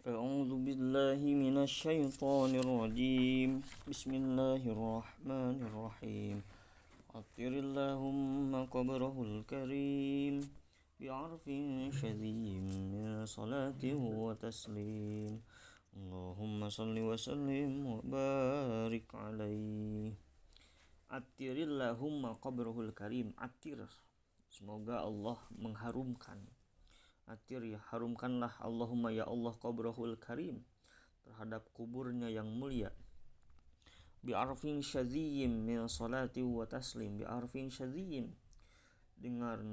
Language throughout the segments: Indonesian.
أعوذ بالله من الشيطان الرجيم بسم الله الرحمن الرحيم عطر اللهم قبره الكريم بعرف شذي من صلاة وتسليم اللهم صل وسلم وبارك عليه. Attirillahumma qabrahul karim. Attir, semoga Allah mengharumkan. Atir, ya harumkanlah Allahumma ya Allah qabrahul karim, terhadap kuburnya yang mulia. Bi'arfin syadziyyin min salati wa taslim. Bi'arfin syadziyyin, dengan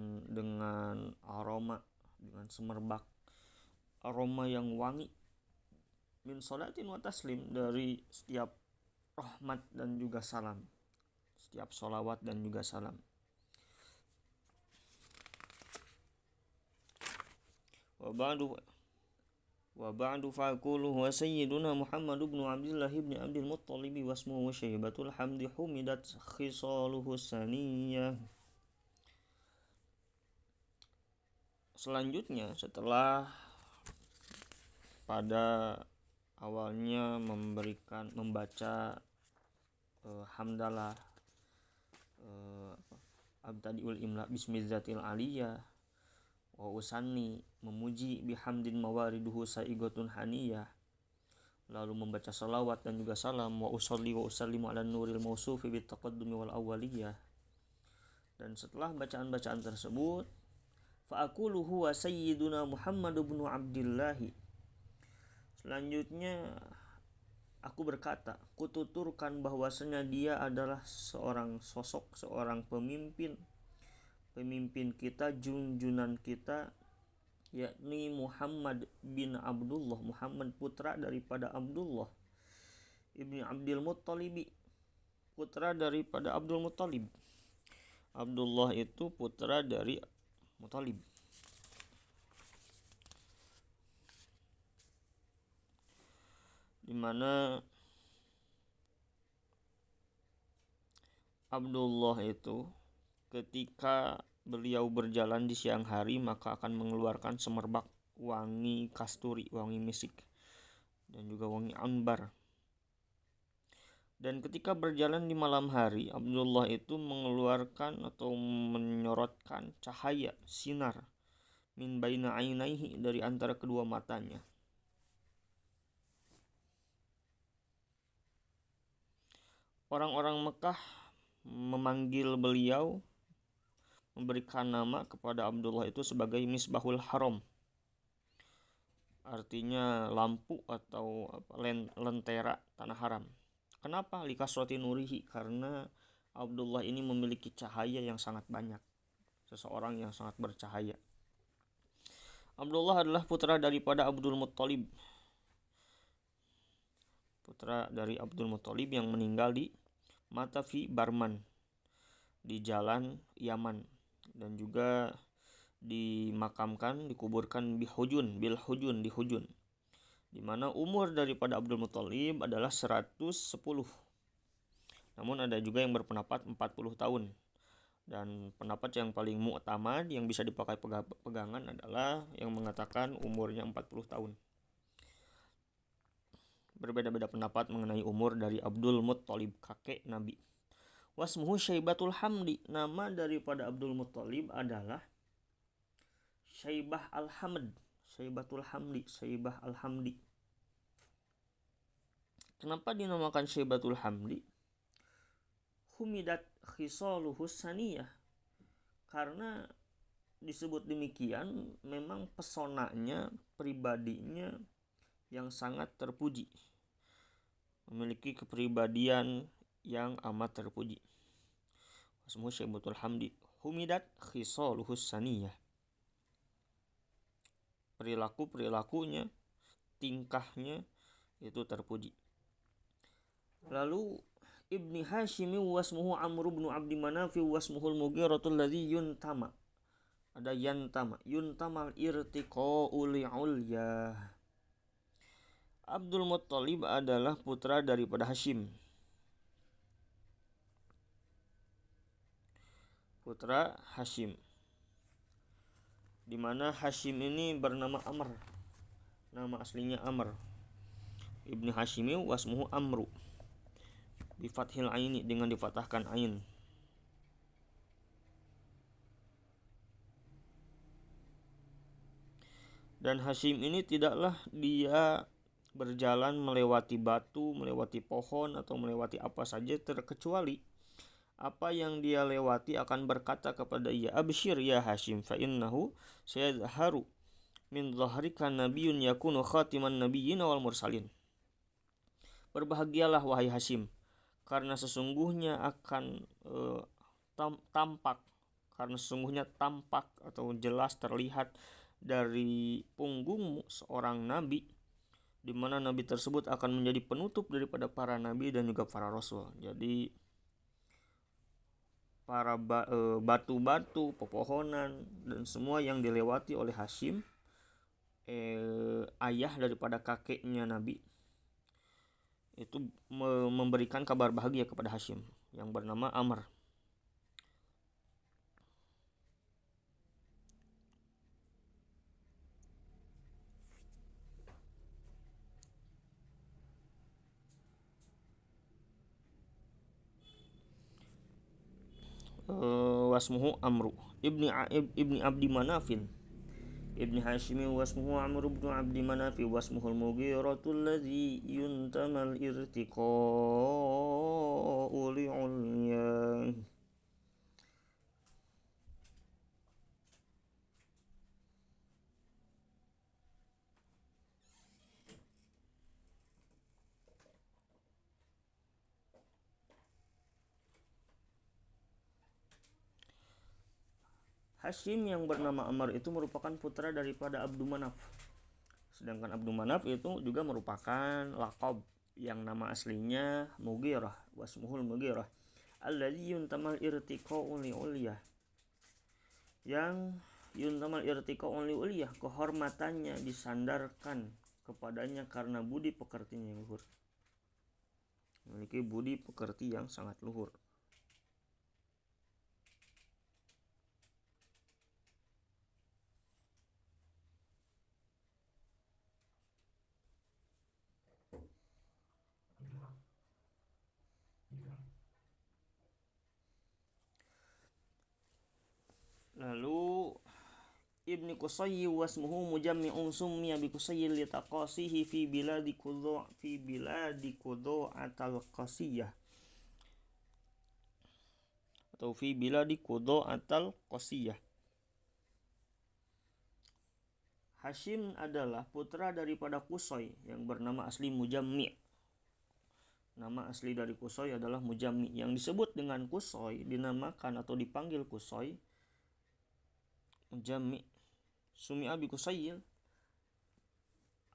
aroma, dengan semerbak aroma yang wangi, min salatin wa taslim, dari setiap rahmat dan juga salam, setiap solawat dan juga salam. Wa ba'du fa'aqulu wa sayyiduna Muhammad ibn Abdullah ibn Abdul Muttalib wasmuhu Syaibatul Hamdi humidat khisaluhu saniyah. Selanjutnya, setelah pada awalnya membaca hamdalah, abtadiul imla bismillatil aliyah, wa usanni, memuji bihamdin mawariduhu sa'igatun haniyah, lalu membaca salawat dan juga salam, wa usalli wa usallimu ala nuril mausufi bitaqaddumi wal awwaliyah. Dan setelah bacaan-bacaan tersebut, fa'aqulu huwa sayyiduna Muhammad ibn Abdullah, selanjutnya aku berkata, kututurkan bahwasanya dia adalah seorang sosok, seorang pemimpin kita, junjunan kita, yakni Muhammad bin Abdullah, Muhammad putra daripada Abdullah ibni Abdul Muttalib, putra daripada Abdul Muttalib. Abdullah itu putra dari Muttalib. Di mana Abdullah itu ketika beliau berjalan di siang hari maka akan mengeluarkan semerbak wangi kasturi, wangi misik, dan juga wangi ambar. Dan ketika berjalan di malam hari, Abdullah itu mengeluarkan atau menyorotkan cahaya, sinar, min baina ainaihi, dari antara kedua matanya. Orang-orang Mekah memanggil beliau, memberikan nama kepada Abdullah itu sebagai Misbahul Haram, artinya lampu atau lentera tanah haram. Kenapa? Likasroti nurihi, karena Abdullah ini memiliki cahaya yang sangat banyak, seseorang yang sangat bercahaya. Abdullah adalah putra daripada Abdul Muttalib, putra dari Abdul Muttalib yang meninggal di Matafi Barman, di jalan Yaman, dan juga dikuburkan bil Hujun, di Hujun, di mana umur daripada Abdul Muttalib adalah 110. Namun ada juga yang berpendapat 40 tahun. Dan pendapat yang paling mu'tamad yang bisa dipakai pegangan adalah yang mengatakan umurnya 40 tahun. Berbeda-beda pendapat mengenai umur dari Abdul Muttalib, kakek Nabi. Wasmuhu Syaibatul Hamdi, nama daripada Abdul Muttalib adalah Syaibah al-Hamd, Syaibatul Hamdi, Syaibah al-Hamdi. Kenapa dinamakan Syaibatul Hamdi? Humidat khisaluhu saniyah, karena disebut demikian memang pesonanya, pribadinya yang sangat terpuji, memiliki kepribadian yang amat terpuji. Wasmuhu Syaibatul Hamdi humidat khisaluhu saniyah, perilakunya, tingkahnya itu terpuji. Lalu Ibni Hashimi wasmuhu Amr bin Abdi Manafi wasmuhul Mughiratul ladzi yuntama. Ada yuntamal irtiqa'u li'ulya. Abdul Muttalib adalah putra daripada Hashim, putra Hashim, di mana Hashim ini bernama Amr. nama aslinya Amr. Ibni Hashimi wasmuhu Amru bifathil aini, dengan difatahkan ain. Dan Hashim ini tidaklah dia berjalan melewati batu, melewati pohon, atau melewati apa saja, terkecuali apa yang dia lewati akan berkata kepada ia, abshir ya Hashim, fa innahu sayadharu min dhahrika nabiyyun yakunu khatiman nabiyyin wal mursalin. Berbahagialah wahai Hashim, karena sesungguhnya akan tampak atau jelas terlihat dari punggungmu seorang nabi, di mana nabi tersebut akan menjadi penutup daripada para nabi dan juga para rasul. Jadi para batu-batu, pepohonan, dan semua yang dilewati oleh Hashim, ayah daripada kakeknya Nabi, itu memberikan kabar bahagia kepada Hashim yang bernama Amr. Wasmuhu Amru ibni Abdi Manafin. Ibni Hashimi wasmuhu Amr ibn Abdi Manafi wasmuhul Mughiratul ladzi yuntamal irtiqa'u li'ulya. Hashim yang bernama Amr itu merupakan putra daripada Abdu Manaf. Sedangkan Abdu Manaf itu juga merupakan laqab yang nama aslinya Mughirah, wasmuhul Mughirah alladzi yuntamal irtiqa'u li'ulya. Yang yuntamal irtiqa'u li'ulya, kehormatannya disandarkan kepadanya karena budi pekertinya yang luhur. Memiliki budi pekerti yang sangat luhur. Lalu Ibni Qusayy wasmuhu mujammi'un summiya bi Qusayy li taqasihi fi biladi Qudha'atal Qasiyah atau fi biladi Qudha'atal Qasiyah. Hashim adalah putra daripada Qusay yang bernama asli Mujammi'. Nama asli dari Qusay adalah Mujammi'. Yang disebut dengan Qusay dinamakan atau dipanggil Qusay Mujammi' Sumi'a bi Qusayy,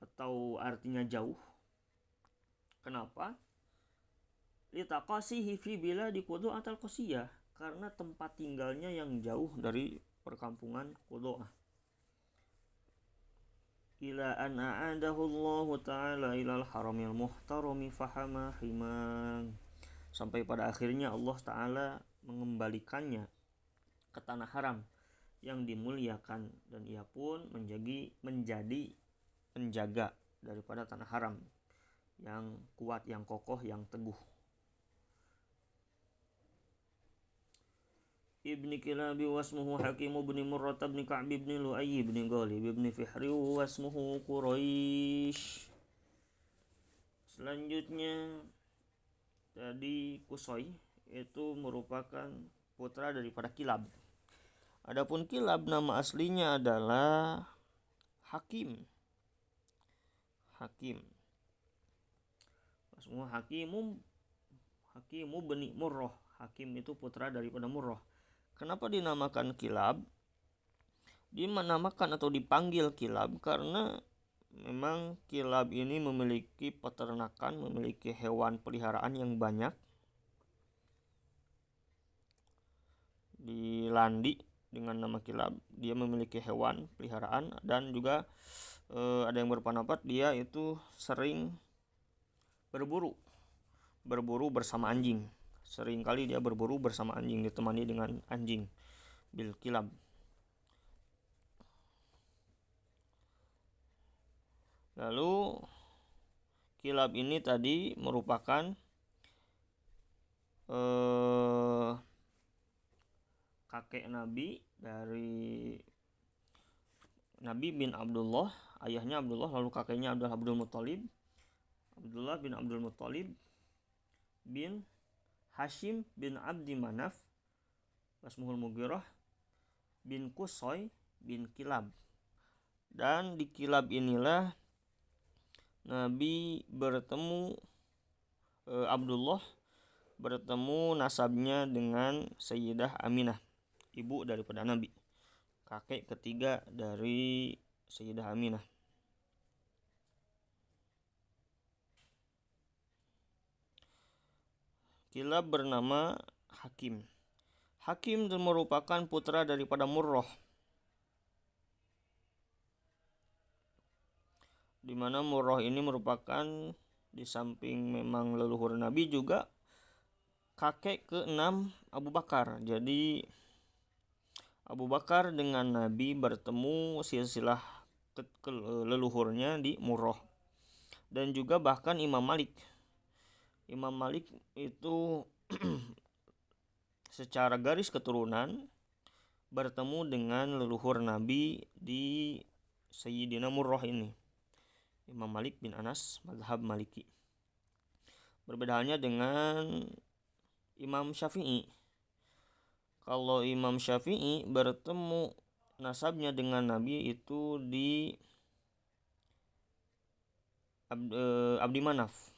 atau artinya jauh. Kenapa? Litaqasihi fi biladi Qudha'atal Qasiyah, karena tempat tinggalnya yang jauh dari perkampungan Qudha'ah. Ila an a'adahu Allah ta'ala ilal haramil muhtarami fahama himang, sampai pada akhirnya Allah Ta'ala mengembalikannya ke tanah haram yang dimuliakan, dan ia pun menjadi penjaga daripada tanah haram yang kuat, yang kokoh, yang teguh. Ibni Kilabi wasmuhu Hakim ibn Murrah ibn Ka'b ibn Lu'ay ibn Ghalib ibn Fihri wasmuhu Quraisy. Selanjutnya tadi Qusay itu merupakan putra daripada Kilab. Adapun Kilab nama aslinya adalah Hakim. Semua Hakimu bani Murrah. Hakim itu putra daripada Murrah. Kenapa dinamakan Kilab? Dinamakan atau dipanggil Kilab karena memang Kilab ini memiliki peternakan, memiliki hewan peliharaan yang banyak di Landi. Dengan nama Kilab, dia memiliki hewan peliharaan, dan juga ada yang berpendapat dia itu sering berburu bersama anjing. Seringkali dia berburu bersama anjing, ditemani dengan anjing, bil kilab. Lalu Kilab ini tadi merupakan kakek Nabi dari Nabi bin Abdullah, ayahnya Abdullah, lalu kakeknya adalah Abdul Muthalib, Abdullah bin Abdul Muthalib bin Hashim bin Abdi Manaf wasmuhul Mughirah bin Qusay bin Kilab. Dan di Kilab inilah Nabi bertemu Abdullah bertemu nasabnya dengan Sayyidah Aminah, ibu daripada Nabi, kakek ketiga dari Sayyidah Aminah. Kilab bernama Hakim. Hakim merupakan putra daripada Murrah, di mana Murrah ini merupakan di samping memang leluhur Nabi juga kakek ke-6 Abu Bakar. Jadi Abu Bakar dengan Nabi bertemu silsilah leluhurnya di Murrah. Dan juga bahkan Imam Malik. Imam Malik itu secara garis keturunan bertemu dengan leluhur Nabi di Sayyidina Murrah ini, Imam Malik bin Anas, mazhab Maliki. Berbeda halnya dengan Imam Syafi'i. Kalau Imam Syafi'i bertemu nasabnya dengan Nabi itu di Abdi Manaf.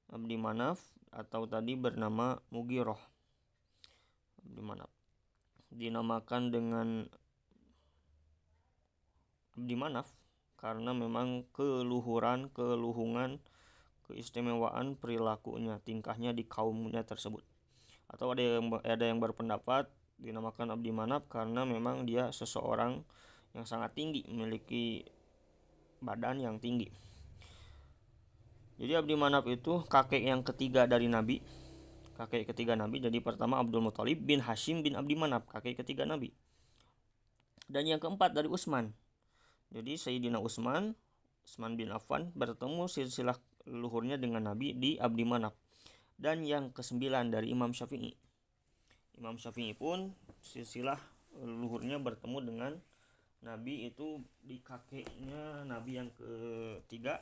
Abdi Manaf atau tadi bernama Mughirah. Abdi Manaf dinamakan dengan Abdi Manaf karena memang keluhungan, keistimewaan perilakunya, tingkahnya di kaumnya tersebut. Atau ada yang berpendapat dinamakan Abdi Manaf karena memang dia seseorang yang sangat tinggi, memiliki badan yang tinggi. Jadi Abdi Manaf itu kakek yang ketiga dari Nabi. Kakek ketiga Nabi. Jadi pertama Abdul Muthalib bin Hashim bin Abdi Manaf, kakek ketiga Nabi. Dan yang keempat dari Utsman. Jadi Sayyidina Utsman bin Affan bertemu silsilah leluhurnya dengan Nabi di Abdi Manaf. Dan yang kesembilan dari Imam Syafi'i. Imam Syafi'i pun silsilah leluhurnya bertemu dengan Nabi itu di kakeknya Nabi yang ketiga.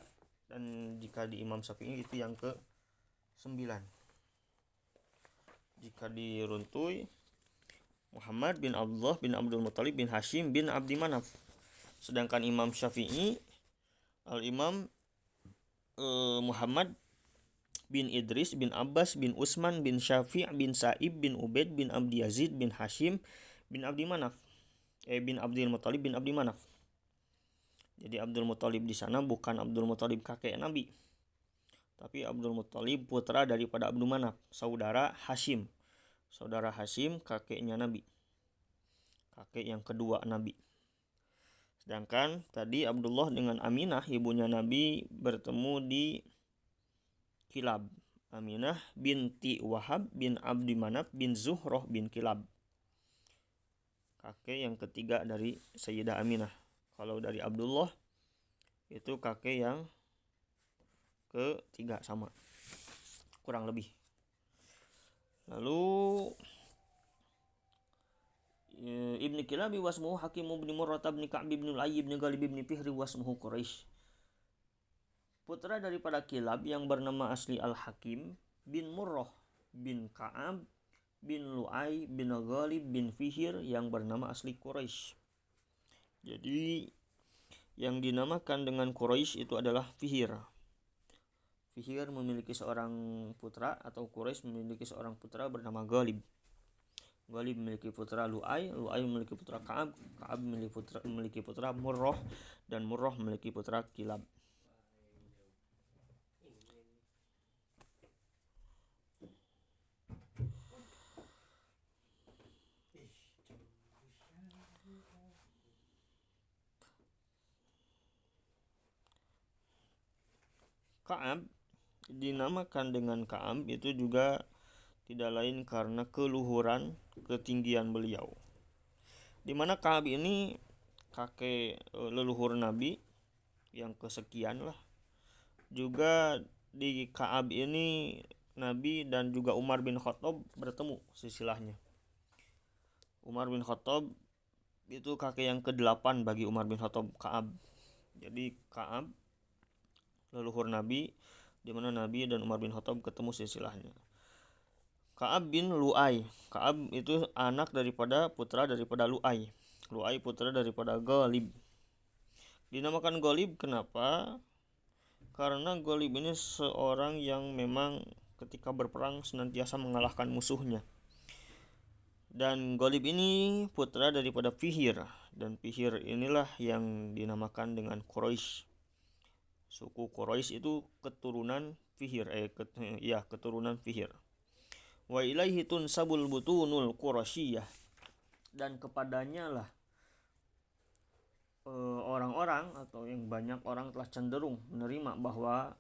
Dan jika di Imam Syafi'i itu yang ke-9. Jika diruntui Muhammad bin Abdullah bin Abdul Muthalib bin Hashim bin Abdi Manaf. Sedangkan Imam Syafi'i Al-Imam Muhammad bin Idris bin Abbas bin Utsman bin Syafi' bin Sa'ib bin Ubaid bin Abdi Yazid bin Hashim bin Abdi Manaf bin Abdul Muthalib bin Abdi Manaf. Jadi Abdul Muthalib di sana bukan Abdul Muthalib kakek Nabi, tapi Abdul Muthalib putra daripada Abdul Manaf, saudara Hashim. Saudara Hashim kakeknya Nabi, kakek yang kedua Nabi. Sedangkan tadi Abdullah dengan Aminah ibunya Nabi bertemu di Kilab. Aminah binti Wahab bin Abdi Manaf bin Zuhrah bin Kilab, kakek yang ketiga dari Sayyidah Aminah. Kalau dari Abdullah itu kakek yang ketiga, sama kurang lebih. Lalu Ibni Kilab wasmuhu Hakim bin Murrah bin Ka'b bin Lu'ay bin Ghalib bin Fihri wasmuhu Quraisy. Putra daripada Kilab yang bernama asli Al-Hakim bin Murrah bin Ka'ab bin Lu'ay bin Ghalib bin Fihr yang bernama asli Quraisy. Jadi yang dinamakan dengan Quraisy itu adalah Fihr. Fihr memiliki seorang putra atau Quraisy memiliki seorang putra bernama Ghalib. Ghalib memiliki putra Lu'ay, Lu'ay memiliki putra Ka'ab, Ka'ab memiliki putra Murrah, dan Murrah memiliki putra Kilab. Ka'ab dinamakan dengan Ka'ab itu juga tidak lain karena keluhuran, ketinggian beliau. Di mana Ka'ab ini kakek leluhur Nabi yang kesekian lah. Juga di Ka'ab ini Nabi dan juga Umar bin Khattab bertemu silsilahnya. Umar bin Khattab itu kakek yang ke-8 bagi Umar bin Khattab, Ka'ab. Jadi Ka'ab leluhur Nabi, di mana Nabi dan Umar bin Khattab ketemu silsilahnya. Ka'ab bin Lu'ay. Ka'ab itu anak daripada putra daripada Lu'ay. Lu'ay putra daripada Ghalib. Dinamakan Ghalib kenapa? Karena Ghalib ini seorang yang memang ketika berperang senantiasa mengalahkan musuhnya. Dan Ghalib ini putra daripada Fihr, dan Fihr inilah yang dinamakan dengan Quraisy. Suku Quraisy itu keturunan Fihr, keturunan Fihr. Wa ilaihi tunsabul butunul Qurasyyah, dan kepadanya lah orang-orang atau yang banyak orang telah cenderung menerima bahwa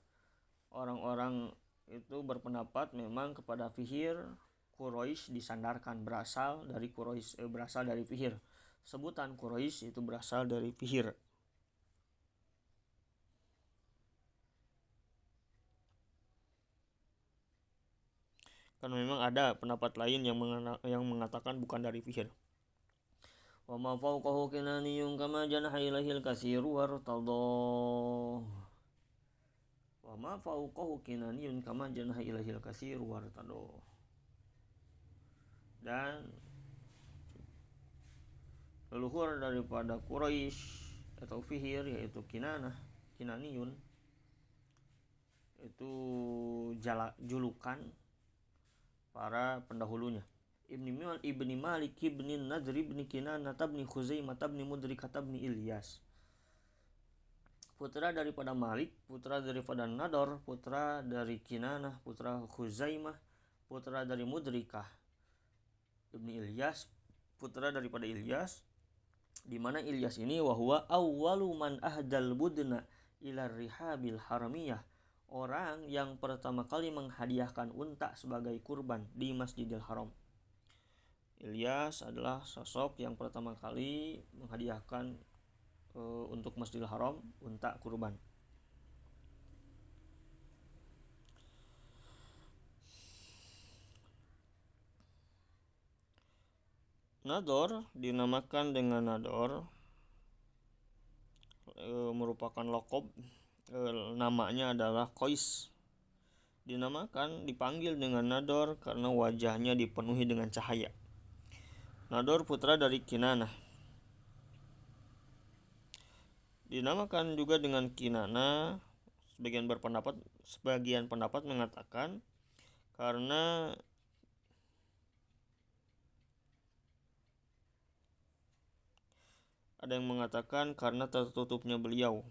orang-orang itu berpendapat memang kepada Fihr Quraisy disandarkan, berasal dari Quraisy, berasal dari Fihr. Sebutan Quraisy itu berasal dari Fihr. Karena memang ada pendapat lain yang mengatakan bukan dari Fihr. Wa ma fawqahu kinaniyun kama janaha ilaihil katsiru wartadha. Wa ma fawqahu kinaniyun kama janaha ilaihil katsiru wartadha. Dan leluhur daripada Quraisy atau Fihr yaitu Kinaniyun itu julukan para pendahulunya. Ibni Malik ibni Nadr ibni Kinanah ibni Khuzaimah ibni Mudrikah ibni Ilyas. Putra daripada Malik, putra daripada Nador, putra dari Kinanah, putra Khuzaimah, putra dari Mudrikah ibni Ilyas, putra daripada Ilyas, di mana Ilyas ini wahwa awwalu man ahdal budna ila rihabil haramiyah, orang yang pertama kali menghadiahkan unta sebagai kurban di Masjidil Haram. Ilyas adalah sosok yang pertama kali menghadiahkan untuk Masjidil Haram unta kurban. Nador dinamakan dengan Nador merupakan lokob. Namanya adalah Qais. Dipanggil dengan Nador karena wajahnya dipenuhi dengan cahaya. Nador putra dari Kinanah. Dinamakan juga dengan Kinanah, sebagian pendapat mengatakan karena ada yang mengatakan karena tertutupnya beliau,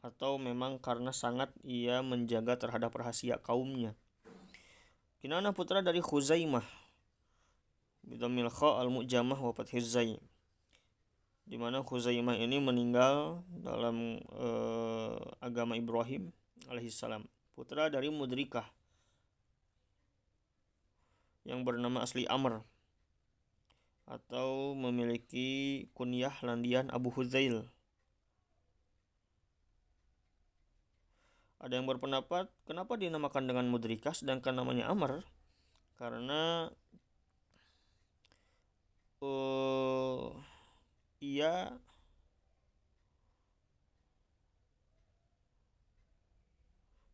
atau memang karena sangat ia menjaga terhadap rahasia kaumnya. Kinanah putra dari Khuzaimah bidhammil kha al-mu'jamah wa fathiz zai, di mana Khuzaimah ini meninggal dalam agama Ibrahim alaihissalam. Putra dari Mudrikah yang bernama asli Amr, atau memiliki kunyah landian Abu Huzail. Ada yang berpendapat kenapa dinamakan dengan Mudrikah sedangkan namanya Amr? Karena ia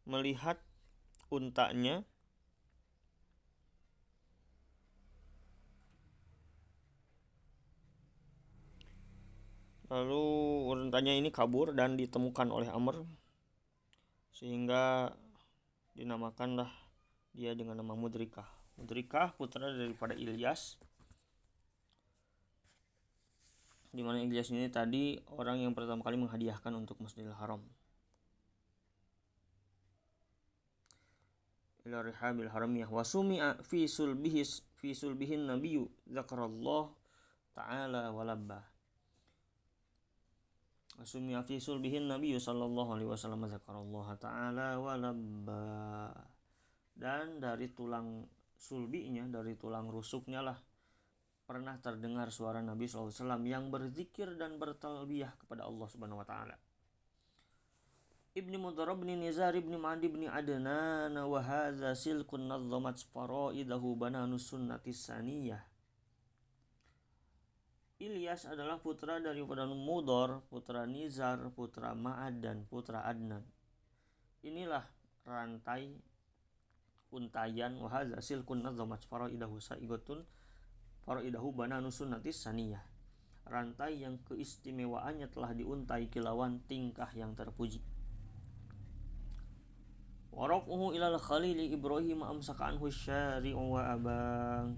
melihat untanya lalu untanya ini kabur dan ditemukan oleh Amr, sehingga dinamakanlah dia dengan nama Mudrikah. Mudrikah putra daripada Ilyas, di mana Ilyas ini tadi orang yang pertama kali menghadiahkan untuk Masjidil Haram. Ila rihabil haramiyah wa sumi'a fi sulbihin nabiyyu zakarallah ta'ala walabba. Wa sumi'a fi sulbihin nabiyyu sallallahu alaihi wasallam zakarallah ta'ala walabba. Dan dari tulang sulbinya, dari tulang rusuknya lah pernah terdengar suara Nabi SAW yang berzikir dan bertalbiyah kepada Allah Subhanahu wa taala. Ibni Mudarrab bin Nizar bin Ma'di bin Adnan wa hadza silkun nazzamat faraidahu bananus sunnatis saniyah. Ilyas adalah putra dari Mudor, putra Nizar, putra Ma'ad, dan putra Adnan. Inilah rantai untayan wahadza silkun nazzamat faraidahu saigotun faraidahu bananus sunnatis saniyah. Rantai yang keistimewaannya telah diuntai kilauan tingkah yang terpuji. Waraquhu ilal khalili Ibrahim amsaka anhu syari'u wa abang.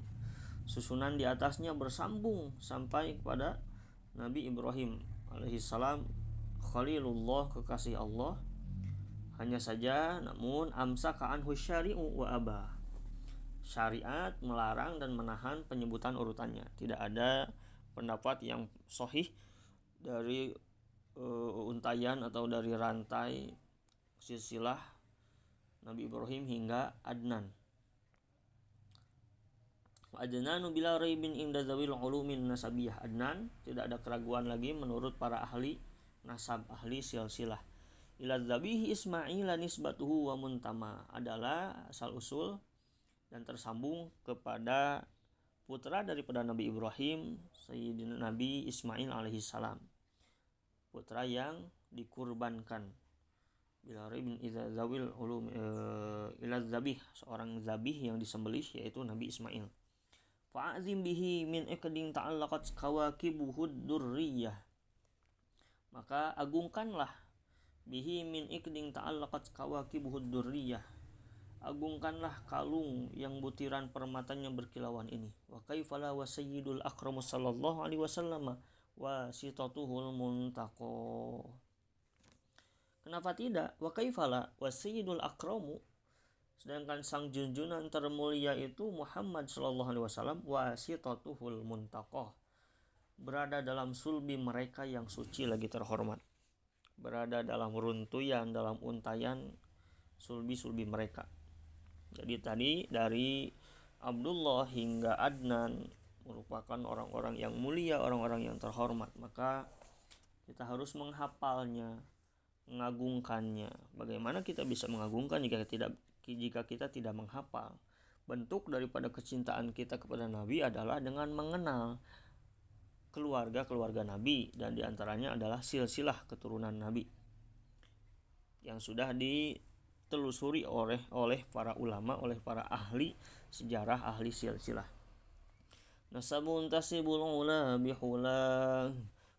Susunan di atasnya bersambung sampai kepada Nabi Ibrahim alaihissalam, Khalilullah, kekasih Allah. Hanya saja namun amsaka anhu syari'u wa abah. Syariat melarang dan menahan penyebutan urutannya. Tidak ada pendapat yang sahih dari untayan atau dari rantai silsilah Nabi Ibrahim hingga Adnan. Adnanu bila raibin inda zawil ulumin nasabiyah. Adnan tidak ada keraguan lagi menurut para ahli nasab, ahli silsilah. Ila zabihi Ismail nisbatuhu wa muntama adalah asal usul dan tersambung kepada putra daripada Nabi Ibrahim, Sayyidina Nabi Ismail alaihissalam, putra yang dikurbankan. Bila raibin idza zawil ulum ila zabih, seorang zabih yang disembelih yaitu Nabi Ismail. Fa'azim bihi min iqdin ta'allaqat kawakibuhud durriyah. Maka agungkanlah bihi min iqdin ta'allaqat kawakibuhud durriyah. Agungkanlah kalung yang butiran permatanya berkilauan ini. Wa kaifala wa sayyidul akramu sallallahu alaihi wasallam wa sitatuhul muntaqo. Kenapa tidak? Wa kaifala wa sayyidul akramu, sedangkan sang junjunan termulia itu Muhammad sallallahu alaihi wasallam wasitatuhul muntaqah, berada dalam sulbi mereka yang suci lagi terhormat, berada dalam runtuyan, dalam untayan sulbi-sulbi mereka. Jadi tadi dari Abdullah hingga Adnan merupakan orang-orang yang mulia, orang-orang yang terhormat, maka kita harus menghafalnya, mengagungkannya. Bagaimana kita bisa mengagungkan jika kita tidak menghafal? Bentuk daripada kecintaan kita kepada Nabi adalah dengan mengenal keluarga-keluarga Nabi, dan diantaranya adalah silsilah keturunan Nabi yang sudah ditelusuri oleh para ulama, oleh para ahli sejarah, ahli silsilah. Nasabun tasibul ula bihulah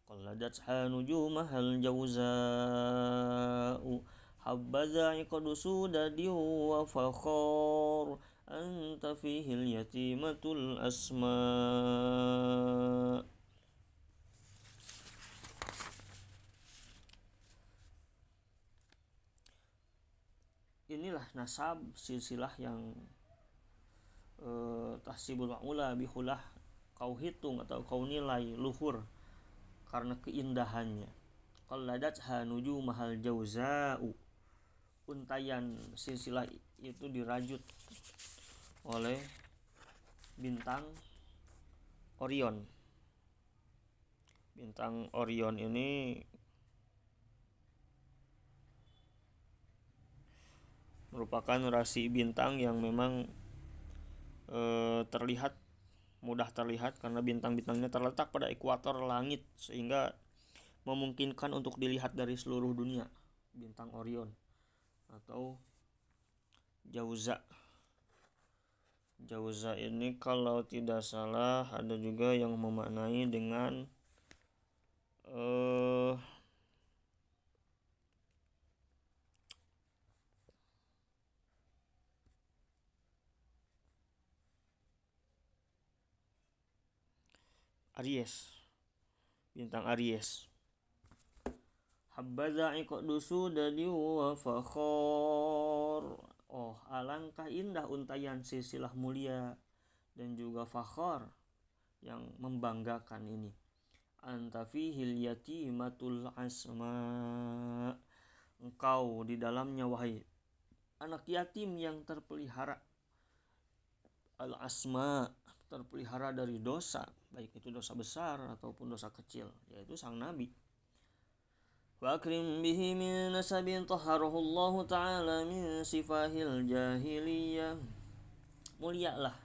qalladatha nujumahal jawza'u habbaza iqdu sudadi wa fakhar anta fihil yatimatul asma. Inilah nasab silsilah yang tahsibul ula bihulah, kau hitung atau kau nilai luhur karena keindahannya. Qalladatha nujumahal jawza'u, untayan silsilah itu dirajut oleh bintang Orion. Bintang Orion ini merupakan rasi bintang yang memang mudah terlihat karena bintang-bintangnya terletak pada ekuator langit, sehingga memungkinkan untuk dilihat dari seluruh dunia. Bintang Orion atau Jauza. Jauza ini kalau tidak salah ada juga yang memaknai dengan Aries, bintang Aries. Habbaza iqdu sudadi wa fakhar. Oh, alangkah indah untayan silsilah mulia dan juga fakhar yang membanggakan ini. Anta fihil yatimatul asma. Engkau di dalamnya wahai anak yatim yang terpelihara. Al asma, terpelihara dari dosa. baik itu dosa besar ataupun dosa kecil, yaitu sang nabi. Wa akrim bihi min nasabin tahharahu Allah ta'ala min sifahil jahiliyah. Muliakanlah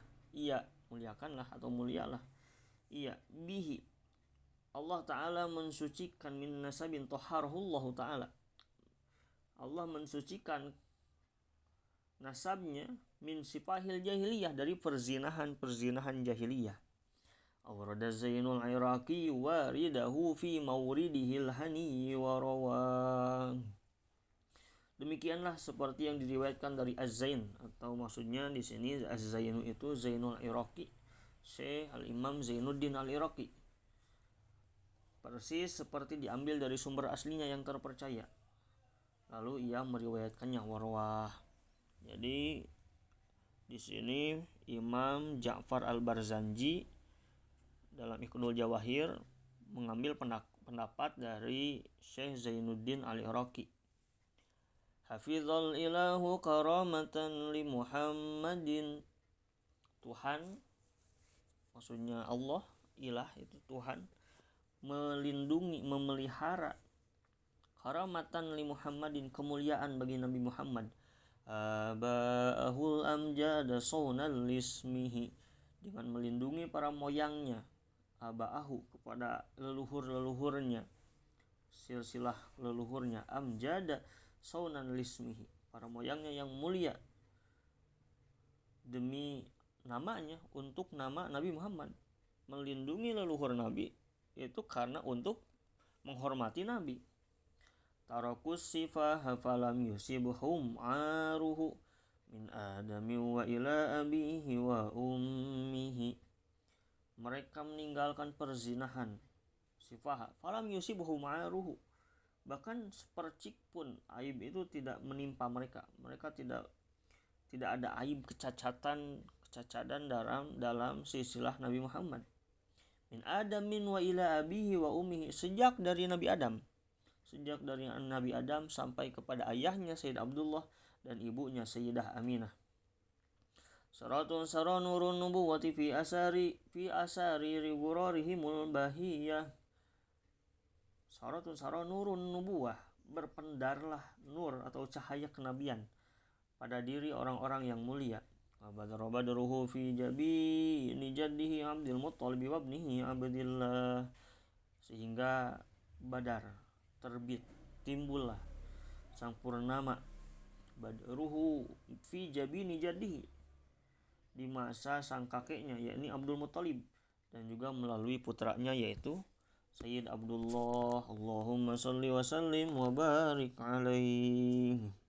ia bihi, Allah ta'ala mensucikan, min nasabin tahharahu Allah ta'ala, Allah mensucikan nasabnya, min sifahil jahiliyah, dari perzinahan jahiliyah. Awrada Zainul Iraqi waridahu fi mawridihil hani wa rawah. Demikianlah seperti yang diriwayatkan dari Az-Zain, atau maksudnya di sini Az-Zainu itu Zainul Iraqi, Syekh Al-Imam Zainuddin Al-Iraqi, persis seperti diambil dari sumber aslinya yang terpercaya, lalu ia meriwayatkannya warwah. Jadi di sini Imam Ja'far Al-Barzanji dalam Iqnul Jawahir mengambil pendapat dari Syekh Zainuddin Al-Iraqi. Hafizal ilahu karamatan li Muhammadin, Tuhan, maksudnya Allah, ilah itu Tuhan, melindungi, memelihara, karamatan li Muhammadin, kemuliaan bagi Nabi Muhammad, aba'ahul amjada sawnal lismihi, dengan melindungi para moyangnya, aba'ahu, kepada leluhur-leluhurnya, silsilah leluhurnya, amjada saunan lismihi, para moyangnya yang mulia demi namanya, untuk nama Nabi Muhammad. Melindungi leluhur Nabi itu karena untuk menghormati Nabi. Tarakus sifah falam yusibuhum aruhu min adami wa ila abihi wa ummihi. Mereka meninggalkan perzinahan, sifah falam yusibuhum aruhu, bahkan sepercik pun aib itu tidak menimpa mereka. Mereka tidak ada aib, kecacatan dalam silsilah Nabi Muhammad. Min adamin wa ila abihi wa ummihi, sejak dari Nabi Adam sampai kepada ayahnya Sayyid Abdullah dan ibunya Sayyidah Aminah. Saratun saranurun nubuwati fi asari riwurarihimul bahiyah. Saratun saranurun nubuwah, berpendarlah nur atau cahaya kenabian pada diri orang-orang yang mulia. Badruhu fi jabini jaddihi Abdul Muttalib wa ibnihi Abdillah, sehingga badar, terbit, timbullah sang purnama, badruhu fi jabini jaddihi, di masa sang kakeknya yakni Abdul Muttalib, dan juga melalui putranya yaitu Sayyid Abdullah. Allahumma salli wa sallim wa barik alaihi.